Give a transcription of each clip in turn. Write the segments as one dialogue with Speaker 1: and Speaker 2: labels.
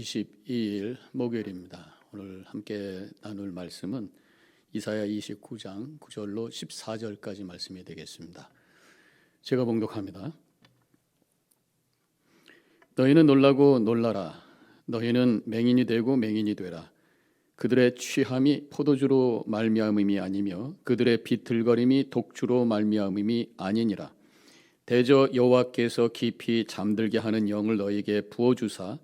Speaker 1: 22일 목요일입니다. 오늘 함께 나눌 말씀은 이사야 29장 9절로 14절까지 말씀이 되겠습니다. 제가 봉독합니다. 너희는 놀라고 놀라라. 너희는 맹인이 되고 맹인이 되라. 그들의 취함이 포도주로 말미암음이 아니며 그들의 비틀거림이 독주로 말미암음이 아니니라. 대저 여호와께서 깊이 잠들게 하는 영을 너희에게 부어주사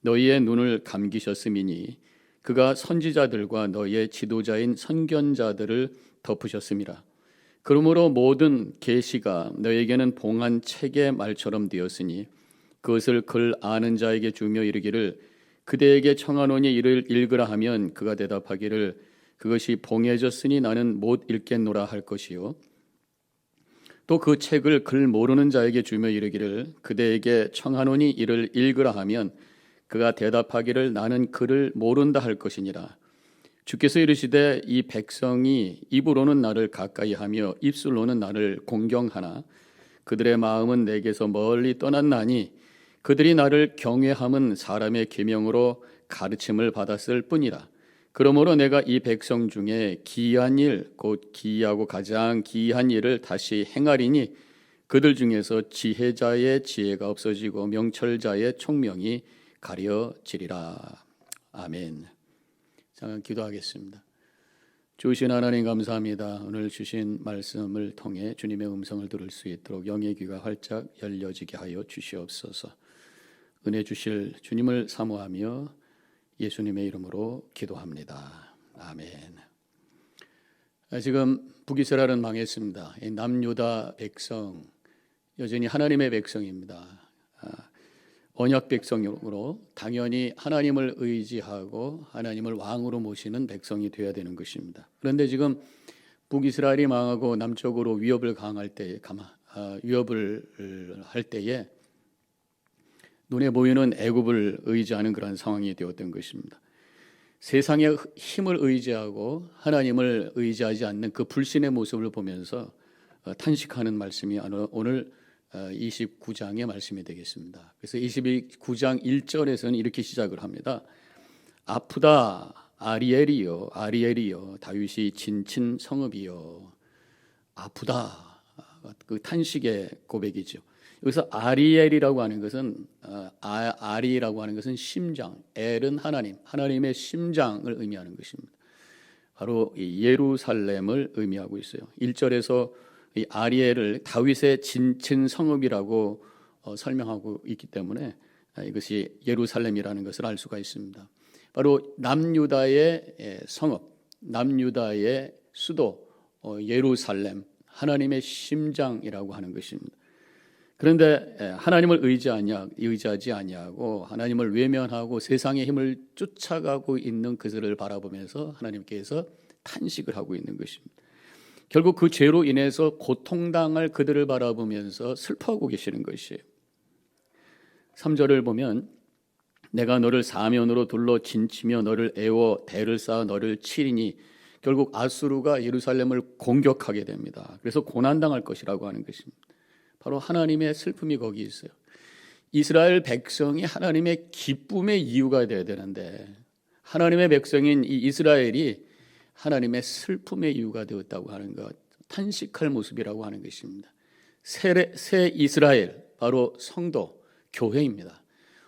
Speaker 1: 너희의 눈을 감기셨음이니 그가 선지자들과 너희의 지도자인 선견자들을 덮으셨음이라. 그러므로 모든 계시가 너희에게는 봉한 책의 말처럼 되었으니 그것을 글 아는 자에게 주며 이르기를 그대에게 청하노니 이를 읽으라 하면 그가 대답하기를 그것이 봉해졌으니 나는 못 읽겠노라 할 것이요. 또 그 책을 글 모르는 자에게 주며 이르기를 그대에게 청하노니 이를 읽으라 하면 그가 대답하기를 나는 글을 모른다 할 것이니라. 주께서 이르시되 이 백성이 입으로는 나를 가까이하며 입술로는 나를 공경하나 그들의 마음은 내게서 멀리 떠났나니 그들이 나를 경외함은 사람의 계명으로 가르침을 받았을 뿐이라. 그러므로 내가 이 백성 중에 기이한 일, 곧 기이하고 가장 기이한 일을 다시 행하리니 그들 중에서 지혜자의 지혜가 없어지고 명철자의 총명이 가려지리라. 아멘. 잠깐 기도하겠습니다. 주신 하나님 감사합니다. 오늘 주신 말씀을 통해 주님의 음성을 들을 수 있도록 영의 귀가 활짝 열려지게 하여 주시옵소서. 은혜 주실 주님을 사모하며 예수님의 이름으로 기도합니다. 아멘. 지금 북이스라엘은 망했습니다. 남유다 백성 여전히 하나님의 백성입니다. 언약 백성으로 당연히 하나님을 의지하고 하나님을 왕으로 모시는 백성이 되어야 되는 것입니다. 그런데 지금 북이스라엘이 망하고 남쪽으로 위협을 할 때에 눈에 보이는 애굽을 의지하는 그런 상황이 되었던 것입니다. 세상의 힘을 의지하고 하나님을 의지하지 않는 그 불신의 모습을 보면서 탄식하는 말씀이 오늘 29장의 말씀이 되겠습니다. 그래서 29장 1절에서는 이렇게 시작을 합니다. 아프다 아리엘이여 아리엘이여 다윗이 진친 성읍이여. 아프다, 그 탄식의 고백이죠. 여기서 아리엘이라고 하는 것은 아리라고 하는 것은 심장, 엘은 하나님의 심장을 의미하는 것입니다. 바로 이 예루살렘을 의미하고 있어요. 1절에서 이 아리엘을 다윗의 진친 성읍이라고 설명하고 있기 때문에 이것이 예루살렘이라는 것을 알 수가 있습니다. 바로 남유다의 성읍, 남유다의 수도 예루살렘, 하나님의 심장이라고 하는 것입니다. 그런데 하나님을 의지하지 아니하고 하나님을 외면하고 세상의 힘을 쫓아가고 있는 그들을 바라보면서 하나님께서 탄식을 하고 있는 것입니다. 결국 그 죄로 인해서 고통당할 그들을 바라보면서 슬퍼하고 계시는 것이에요. 3절을 보면 내가 너를 사면으로 둘러 진치며 너를 애워 대를 쌓아 너를 치리니 결국 아수르가 예루살렘을 공격하게 됩니다. 그래서 고난당할 것이라고 하는 것입니다. 바로 하나님의 슬픔이 거기 있어요. 이스라엘 백성이 하나님의 기쁨의 이유가 되어야 되는데 하나님의 백성인 이 이스라엘이 하나님의 슬픔의 이유가 되었다고 하는 것, 탄식할 모습이라고 하는 것입니다. 새 이스라엘, 바로 성도, 교회입니다.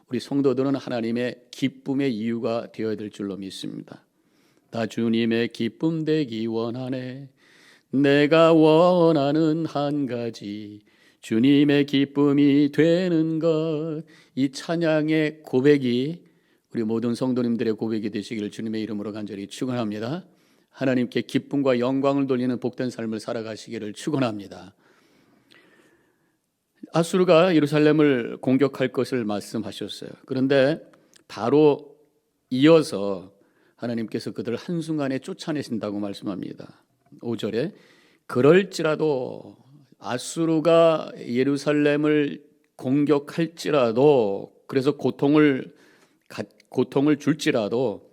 Speaker 1: 우리 성도들은 하나님의 기쁨의 이유가 되어야 될 줄로 믿습니다. 나 주님의 기쁨 되기 원하네. 내가 원하는 한 가지 주님의 기쁨이 되는 것. 이 찬양의 고백이 우리 모든 성도님들의 고백이 되시기를 주님의 이름으로 간절히 축원합니다. 하나님께 기쁨과 영광을 돌리는 복된 삶을 살아가시기를 축원합니다. 아수르가 예루살렘을 공격할 것을 말씀하셨어요. 그런데 바로 이어서 하나님께서 그들을 한순간에 쫓아내신다고 말씀합니다. 5절에 그럴지라도 아수르가 예루살렘을 공격할지라도, 그래서 고통을 줄지라도,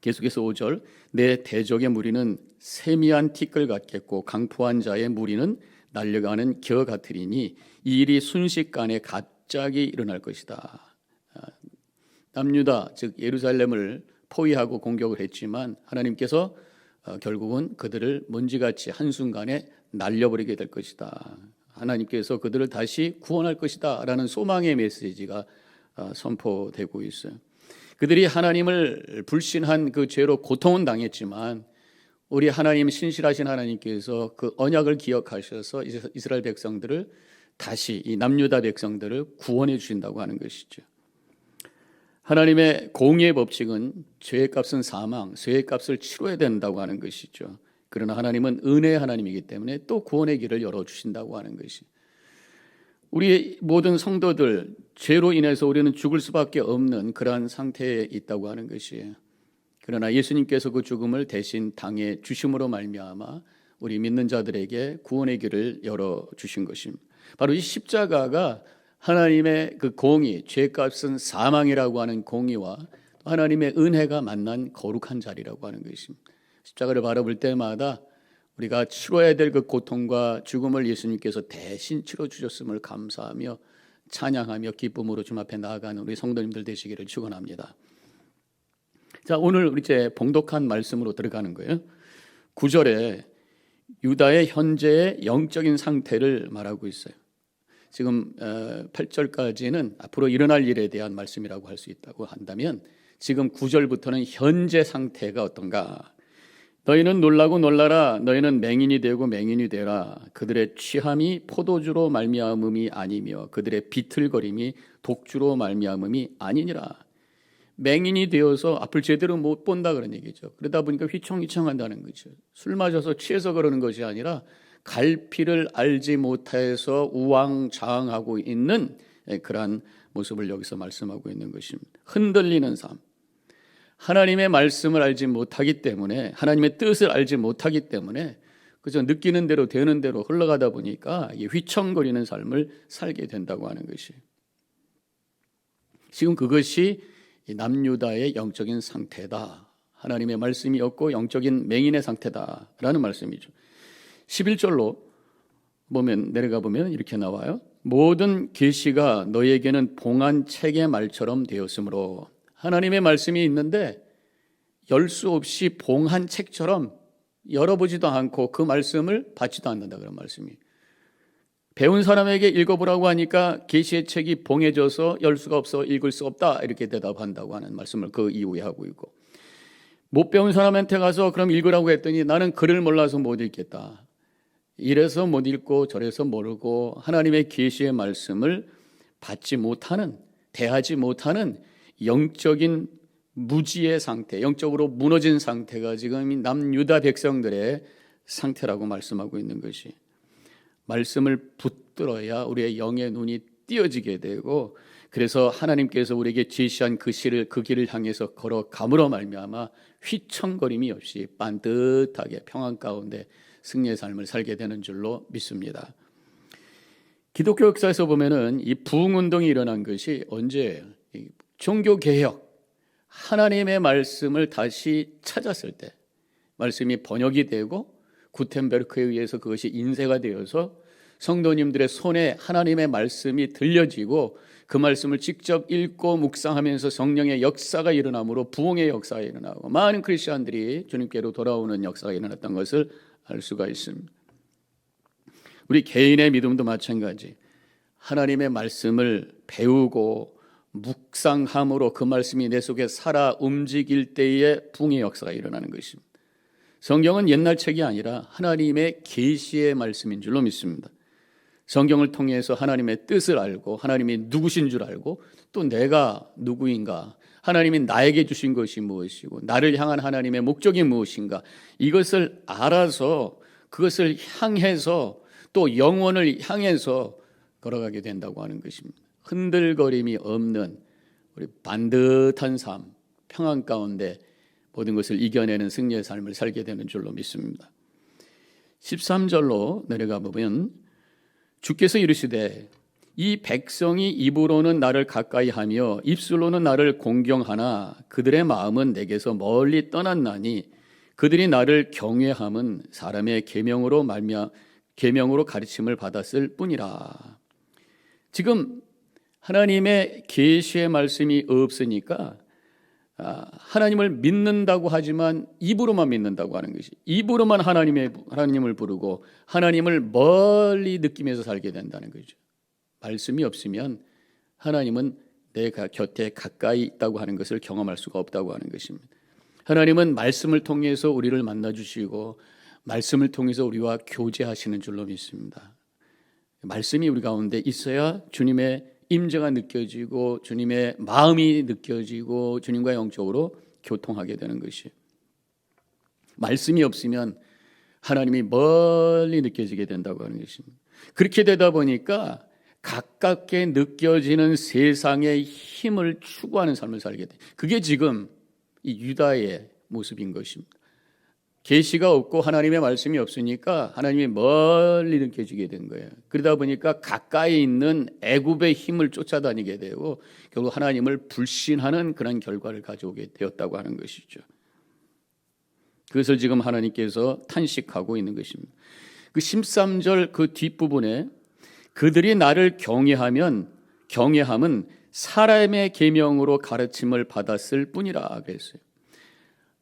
Speaker 1: 계속해서 5절 내 대적의 무리는 세미한 티끌 같겠고 강포한 자의 무리는 날려가는 겨 같으리니 이 일이 순식간에 갑자기 일어날 것이다. 남유다 즉 예루살렘을 포위하고 공격을 했지만 하나님께서 결국은 그들을 먼지같이 한순간에 날려버리게 될 것이다. 하나님께서 그들을 다시 구원할 것이다 라는 소망의 메시지가 선포되고 있어요. 그들이 하나님을 불신한 그 죄로 고통은 당했지만 우리 하나님, 신실하신 하나님께서 그 언약을 기억하셔서 이스라엘 백성들을 다시, 이 남유다 백성들을 구원해 주신다고 하는 것이죠. 하나님의 공의의 법칙은 죄의 값은 사망, 죄의 값을 치러야 된다고 하는 것이죠. 그러나 하나님은 은혜의 하나님이기 때문에 또 구원의 길을 열어주신다고 하는 것이, 우리 모든 성도들 죄로 인해서 우리는 죽을 수밖에 없는 그러한 상태에 있다고 하는 것이에요. 그러나 예수님께서 그 죽음을 대신 당해 주심으로 말미암아 우리 믿는 자들에게 구원의 길을 열어주신 것입니다. 바로 이 십자가가 하나님의 그 공의, 죄값은 사망이라고 하는 공의와 하나님의 은혜가 만난 거룩한 자리라고 하는 것입니다. 십자가를 바라볼 때마다 우리가 치러야 될 그 고통과 죽음을 예수님께서 대신 치러주셨음을 감사하며 찬양하며 기쁨으로 주님 앞에 나아가는 우리 성도님들 되시기를 축원합니다. 자, 오늘 우리 이제 봉독한 말씀으로 들어가는 거예요. 9절에 유다의 현재의 영적인 상태를 말하고 있어요. 지금 8절까지는 앞으로 일어날 일에 대한 말씀이라고 할 수 있다고 한다면 지금 9절부터는 현재 상태가 어떤가. 너희는 놀라고 놀라라. 너희는 맹인이 되고 맹인이 되라. 그들의 취함이 포도주로 말미암음이 아니며 그들의 비틀거림이 독주로 말미암음이 아니니라. 맹인이 되어서 앞을 제대로 못 본다 그런 얘기죠. 그러다 보니까 휘청휘청한다는 거죠. 술 마셔서 취해서 그러는 것이 아니라 갈피를 알지 못해서 우왕좌왕하고 있는 그러한 모습을 여기서 말씀하고 있는 것입니다. 흔들리는 삶. 하나님의 말씀을 알지 못하기 때문에, 하나님의 뜻을 알지 못하기 때문에 그저 느끼는 대로 되는 대로 흘러가다 보니까 휘청거리는 삶을 살게 된다고 하는 것이에요. 지금 그것이 남유다의 영적인 상태다. 하나님의 말씀이 없고 영적인 맹인의 상태다라는 말씀이죠. 11절로 내려가 보면 이렇게 나와요. 모든 계시가 너에게는 봉한 책의 말처럼 되었으므로. 하나님의 말씀이 있는데 열 수 없이 봉한 책처럼 열어보지도 않고 그 말씀을 받지도 않는다 그런 말씀이. 배운 사람에게 읽어보라고 하니까 계시의 책이 봉해져서 열 수가 없어 읽을 수 없다 이렇게 대답한다고 하는 말씀을 그 이후에 하고 있고, 못 배운 사람한테 가서 그럼 읽으라고 했더니 나는 글을 몰라서 못 읽겠다. 이래서 못 읽고 저래서 모르고 하나님의 계시의 말씀을 받지 못하는, 대하지 못하는 영적인 무지의 상태, 영적으로 무너진 상태가 지금 남유다 백성들의 상태라고 말씀하고 있는 것이, 말씀을 붙들어야 우리의 영의 눈이 띄어지게 되고, 그래서 하나님께서 우리에게 제시한 그 길을 향해서 걸어감으로 말미암아 휘청거림이 없이 반듯하게 평안 가운데 승리의 삶을 살게 되는 줄로 믿습니다. 기독교 역사에서 보면은 이 부흥운동이 일어난 것이 언제예요? 종교개혁, 하나님의 말씀을 다시 찾았을 때, 말씀이 번역이 되고 구텐베르크에 의해서 그것이 인쇄가 되어서 성도님들의 손에 하나님의 말씀이 들려지고 그 말씀을 직접 읽고 묵상하면서 성령의 역사가 일어나므로 부흥의 역사가 일어나고 많은 크리스천들이 주님께로 돌아오는 역사가 일어났던 것을 알 수가 있습니다. 우리 개인의 믿음도 마찬가지. 하나님의 말씀을 배우고 묵상함으로 그 말씀이 내 속에 살아 움직일 때에 부흥의 역사가 일어나는 것입니다. 성경은 옛날 책이 아니라 하나님의 계시의 말씀인 줄로 믿습니다. 성경을 통해서 하나님의 뜻을 알고 하나님이 누구신 줄 알고 또 내가 누구인가, 하나님이 나에게 주신 것이 무엇이고 나를 향한 하나님의 목적이 무엇인가, 이것을 알아서 그것을 향해서 또 영혼을 향해서 걸어가게 된다고 하는 것입니다. 흔들거림이 없는 우리 반듯한 삶, 평안 가운데 모든 것을 이겨내는 승리의 삶을 살게 되는 줄로 믿습니다. 13절로 내려가 보면 주께서 이르시되 이 백성이 입으로는 나를 가까이 하며 입술로는 나를 공경하나 그들의 마음은 내게서 멀리 떠났나니 그들이 나를 경외함은 사람의 계명으로 가르침을 받았을 뿐이라. 지금 하나님의 계시의 말씀이 없으니까 하나님을 믿는다고 하지만 입으로만 믿는다고 하는 것이, 입으로만 하나님을 부르고 하나님을 멀리 느끼면서 살게 된다는 거죠. 말씀이 없으면 하나님은 내 곁에 가까이 있다고 하는 것을 경험할 수가 없다고 하는 것입니다. 하나님은 말씀을 통해서 우리를 만나주시고 말씀을 통해서 우리와 교제하시는 줄로 믿습니다. 말씀이 우리 가운데 있어야 주님의 임재가 느껴지고 주님의 마음이 느껴지고 주님과 영적으로 교통하게 되는 것이에요. 말씀이 없으면 하나님이 멀리 느껴지게 된다고 하는 것입니다. 그렇게 되다 보니까 가깝게 느껴지는 세상의 힘을 추구하는 삶을 살게 돼. 그게 지금 이 유다의 모습인 것입니다. 계시가 없고 하나님의 말씀이 없으니까 하나님이 멀리 느껴지게 된 거예요. 그러다 보니까 가까이 있는 애굽의 힘을 쫓아다니게 되고 결국 하나님을 불신하는 그런 결과를 가져오게 되었다고 하는 것이죠. 그것을 지금 하나님께서 탄식하고 있는 것입니다. 그 13절 그 뒷부분에 그들이 나를 경외함은 사람의 계명으로 가르침을 받았을 뿐이라 그랬어요.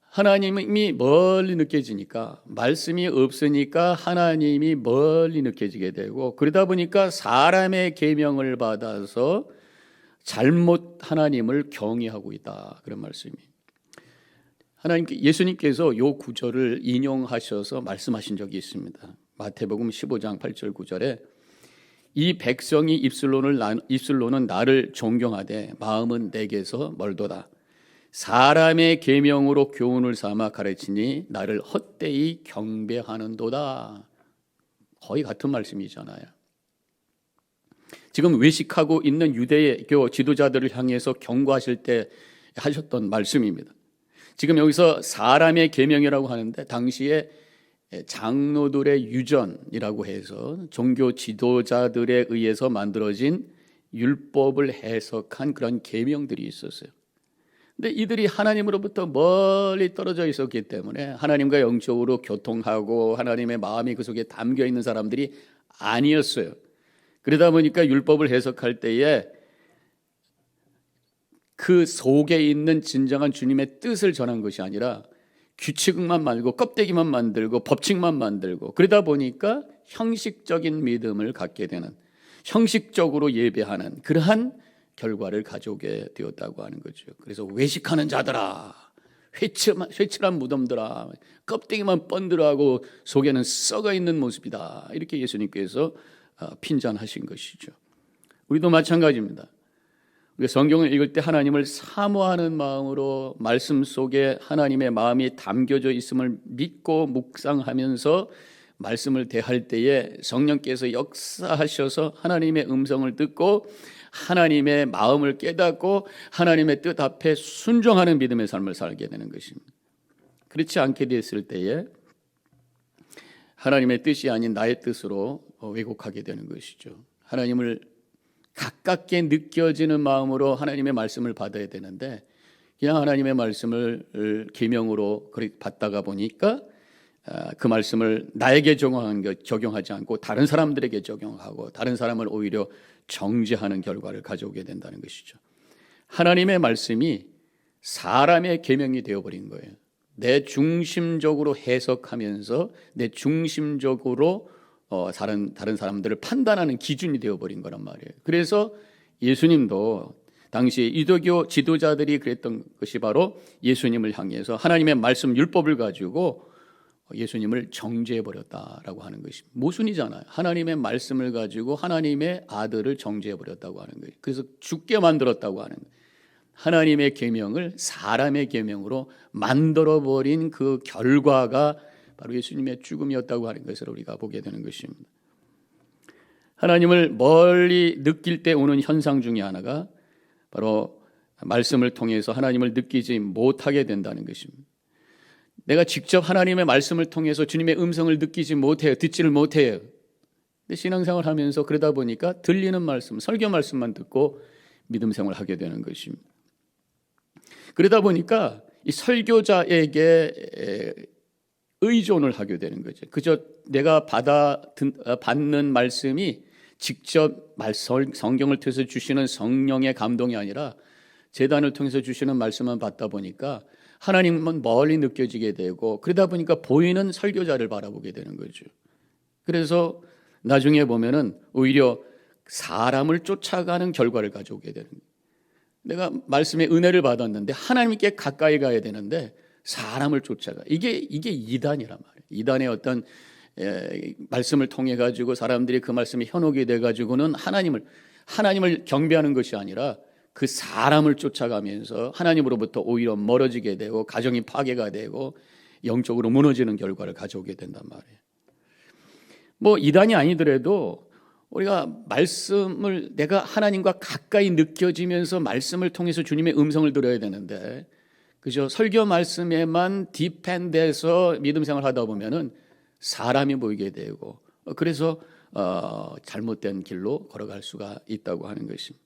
Speaker 1: 하나님이 멀리 느껴지니까, 말씀이 없으니까 하나님이 멀리 느껴지게 되고, 그러다 보니까 사람의 계명을 받아서 잘못 하나님을 경외하고 있다, 그런 말씀이에요. 예수님께서 이 구절을 인용하셔서 말씀하신 적이 있습니다. 마태복음 15장 8절 9절에 이 백성이 입술로는 나를 존경하되 마음은 내게서 멀도다. 사람의 계명으로 교훈을 삼아 가르치니 나를 헛되이 경배하는도다. 거의 같은 말씀이잖아요. 지금 외식하고 있는 유대교 지도자들을 향해서 경고하실 때 하셨던 말씀입니다. 지금 여기서 사람의 계명이라고 하는데 당시에 장로들의 유전이라고 해서 종교 지도자들에 의해서 만들어진 율법을 해석한 그런 계명들이 있었어요. 근데 이들이 하나님으로부터 멀리 떨어져 있었기 때문에 하나님과 영적으로 교통하고 하나님의 마음이 그 속에 담겨 있는 사람들이 아니었어요. 그러다 보니까 율법을 해석할 때에 그 속에 있는 진정한 주님의 뜻을 전한 것이 아니라 규칙만 만들고 껍데기만 만들고 법칙만 만들고, 그러다 보니까 형식적인 믿음을 갖게 되는, 형식적으로 예배하는 그러한 결과를 가져오게 되었다고 하는 거죠. 그래서 외식하는 자들아, 회칠한 무덤들아, 껍데기만 번들어하고 속에는 썩어 있는 모습이다, 이렇게 예수님께서 핀잔하신 것이죠. 우리도 마찬가지입니다. 우리가 성경을 읽을 때 하나님을 사모하는 마음으로 말씀 속에 하나님의 마음이 담겨져 있음을 믿고 묵상하면서 말씀을 대할 때에 성령께서 역사하셔서 하나님의 음성을 듣고 하나님의 마음을 깨닫고 하나님의 뜻 앞에 순종하는 믿음의 삶을 살게 되는 것입니다. 그렇지 않게 됐을 때에 하나님의 뜻이 아닌 나의 뜻으로 왜곡하게 되는 것이죠. 하나님을 가깝게 느껴지는 마음으로 하나님의 말씀을 받아야 되는데 그냥 하나님의 말씀을 계명으로 받다가 보니까 그 말씀을 나에게 적용하지 않고 다른 사람들에게 적용하고 다른 사람을 오히려 정죄하는 결과를 가져오게 된다는 것이죠. 하나님의 말씀이 사람의 계명이 되어버린 거예요. 내 중심적으로 해석하면서 내 중심적으로 다른 사람들을 판단하는 기준이 되어버린 거란 말이에요. 그래서 예수님도 당시 유대교 지도자들이 그랬던 것이 바로 예수님을 향해서 하나님의 말씀 율법을 가지고 예수님을 정죄해버렸다라고 하는 것입니다. 모순이잖아요. 하나님의 말씀을 가지고 하나님의 아들을 정죄해버렸다고 하는 거예요. 그래서 죽게 만들었다고 하는 거예요. 하나님의 계명을 사람의 계명으로 만들어버린 그 결과가 바로 예수님의 죽음이었다고 하는 것을 우리가 보게 되는 것입니다. 하나님을 멀리 느낄 때 오는 현상 중에 하나가 바로 말씀을 통해서 하나님을 느끼지 못하게 된다는 것입니다. 내가 직접 하나님의 말씀을 통해서 주님의 음성을 느끼지 못해요. 듣지를 못해요. 근데 신앙생활을 하면서 그러다 보니까 들리는 말씀, 설교 말씀만 듣고 믿음 생활을 하게 되는 것입니다. 그러다 보니까 이 설교자에게 의존을 하게 되는 거죠. 그저 내가 받는 말씀이 직접 성경을 통해서 주시는 성령의 감동이 아니라 제단을 통해서 주시는 말씀만 받다 보니까 하나님은 멀리 느껴지게 되고, 그러다 보니까 보이는 설교자를 바라보게 되는 거죠. 그래서 나중에 보면은 오히려 사람을 쫓아가는 결과를 가져오게 되는 거예요. 내가 말씀의 은혜를 받았는데 하나님께 가까이 가야 되는데 사람을 쫓아가. 이게 이단이란 말이에요. 이단의 어떤 말씀을 통해 가지고 사람들이 그 말씀에 현혹이 돼 가지고는 하나님을 경배하는 것이 아니라 그 사람을 쫓아가면서 하나님으로부터 오히려 멀어지게 되고 가정이 파괴가 되고 영적으로 무너지는 결과를 가져오게 된단 말이에요. 뭐 이단이 아니더라도 우리가 말씀을 내가 하나님과 가까이 느껴지면서 말씀을 통해서 주님의 음성을 들어야 되는데 그저 설교 말씀에만 디펜드해서 믿음 생활하다 보면은 사람이 보이게 되고 그래서 잘못된 길로 걸어갈 수가 있다고 하는 것입니다.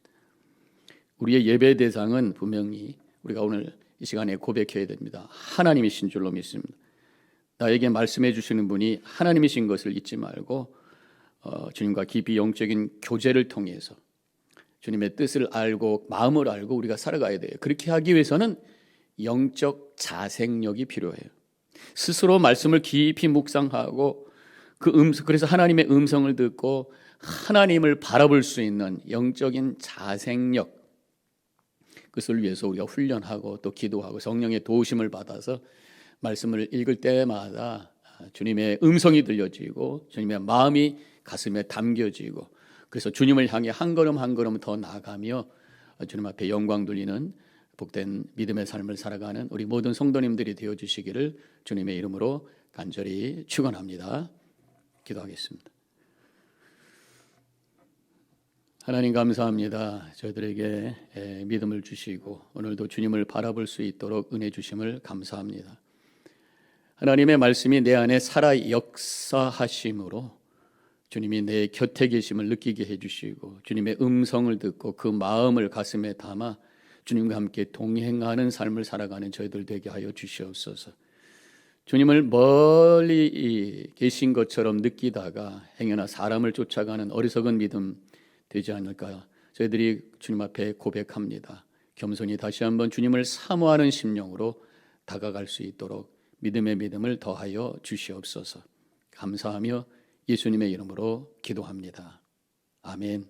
Speaker 1: 우리의 예배 대상은 분명히 우리가 오늘 이 시간에 고백해야 됩니다. 하나님이신 줄로 믿습니다. 나에게 말씀해 주시는 분이 하나님이신 것을 잊지 말고 주님과 깊이 영적인 교제를 통해서 주님의 뜻을 알고 마음을 알고 우리가 살아가야 돼요. 그렇게 하기 위해서는 영적 자생력이 필요해요. 스스로 말씀을 깊이 묵상하고 그래서 하나님의 음성을 듣고 하나님을 바라볼 수 있는 영적인 자생력, 그것을 위해서 우리가 훈련하고 또 기도하고 성령의 도우심을 받아서 말씀을 읽을 때마다 주님의 음성이 들려지고 주님의 마음이 가슴에 담겨지고 그래서 주님을 향해 한 걸음 한 걸음 더 나아가며 주님 앞에 영광 돌리는 복된 믿음의 삶을 살아가는 우리 모든 성도님들이 되어주시기를 주님의 이름으로 간절히 축원합니다. 기도하겠습니다. 하나님 감사합니다. 저희들에게 믿음을 주시고 오늘도 주님을 바라볼 수 있도록 은혜 주심을 감사합니다. 하나님의 말씀이 내 안에 살아 역사하심으로 주님이 내 곁에 계심을 느끼게 해주시고 주님의 음성을 듣고 그 마음을 가슴에 담아 주님과 함께 동행하는 삶을 살아가는 저희들 되게 하여 주시옵소서. 주님을 멀리 계신 것처럼 느끼다가 행여나 사람을 쫓아가는 어리석은 믿음 되지 않을까 저희들이 주님 앞에 고백합니다. 겸손히 다시 한번 주님을 사모하는 심령으로 다가갈 수 있도록 믿음의 믿음을 더하여 주시옵소서. 감사하며 예수님의 이름으로 기도합니다. 아멘.